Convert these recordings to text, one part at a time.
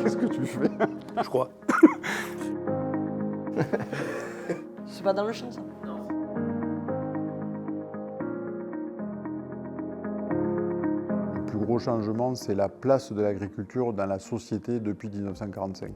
Qu'est-ce que tu fais? Je crois. C'est pas dans le champ, ça? Le plus gros changement, c'est la place de l'agriculture dans la société depuis 1945.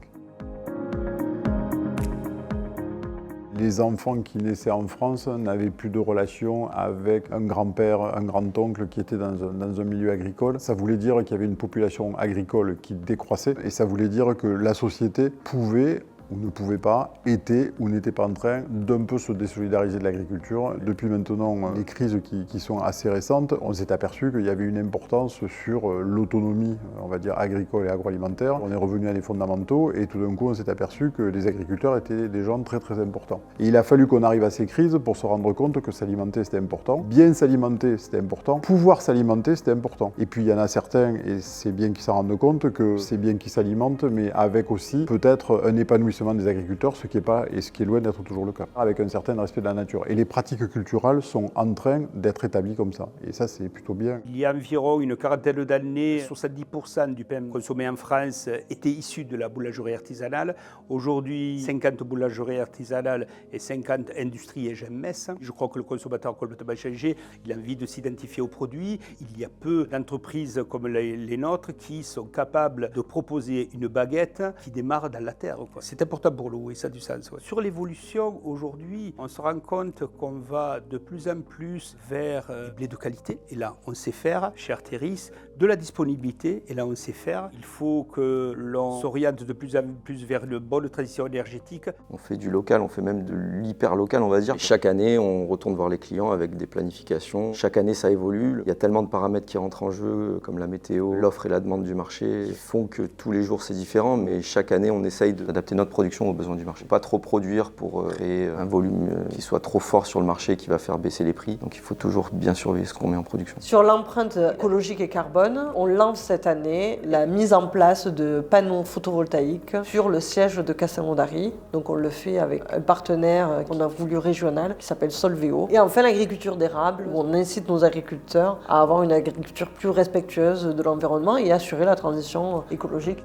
Les enfants qui naissaient en France n'avaient plus de relation avec un grand-père, un grand-oncle qui était dans un milieu agricole. Ça voulait dire qu'il y avait une population agricole qui décroissait et ça voulait dire que la société pouvait ou ne pouvait pas, était ou n'était pas en train d'un peu se désolidariser de l'agriculture. Depuis maintenant les crises qui sont assez récentes, on s'est aperçu qu'il y avait une importance sur l'autonomie, on va dire, agricole et agroalimentaire. On est revenu à des fondamentaux et tout d'un coup on s'est aperçu que les agriculteurs étaient des gens très très importants. Et il a fallu qu'on arrive à ces crises pour se rendre compte que s'alimenter c'était important, bien s'alimenter c'était important, pouvoir s'alimenter c'était important. Et puis il y en a certains, et c'est bien qu'ils s'en rendent compte, que c'est bien qu'ils s'alimentent, mais avec aussi peut-être un épanouissement des agriculteurs, ce qui est pas et ce qui est loin d'être toujours le cas, avec un certain respect de la nature. Et les pratiques culturelles sont en train d'être établies comme ça. Et ça, c'est plutôt bien. Il y a environ une quarantaine d'années, 70% du pain consommé en France était issu de la boulangerie artisanale. Aujourd'hui, 50 boulangeries artisanales et 50 industries et GMS. Je crois que le consommateur a complètement changé. Il a envie de s'identifier aux produits. Il y a peu d'entreprises comme les nôtres qui sont capables de proposer une baguette qui démarre dans la terre, quoi. C'est important pour nous et ça a du sens. Ouais. Sur l'évolution, aujourd'hui, on se rend compte qu'on va de plus en plus vers du blé de qualité. Et là, on sait faire, chez Arteris, de la disponibilité. Et là, on sait faire. Il faut que l'on s'oriente de plus en plus vers une bonne transition énergétique. On fait du local, on fait même de l'hyper local, on va dire. Et chaque année, on retourne voir les clients avec des planifications. Chaque année, ça évolue. Il y a tellement de paramètres qui rentrent en jeu, comme la météo, l'offre et la demande du marché, qui font que tous les jours, c'est différent. Mais chaque année, on essaye d'adapter notre production aux besoins du marché. Pas trop produire pour créer un volume qui soit trop fort sur le marché et qui va faire baisser les prix. Donc il faut toujours bien surveiller ce qu'on met en production. Sur l'empreinte écologique et carbone, on lance cette année la mise en place de panneaux photovoltaïques sur le siège de Castelnaudary. Donc on le fait avec un partenaire qu'on a voulu régional qui s'appelle Solveo. Et enfin l'agriculture d'érable, où on incite nos agriculteurs à avoir une agriculture plus respectueuse de l'environnement et assurer la transition écologique.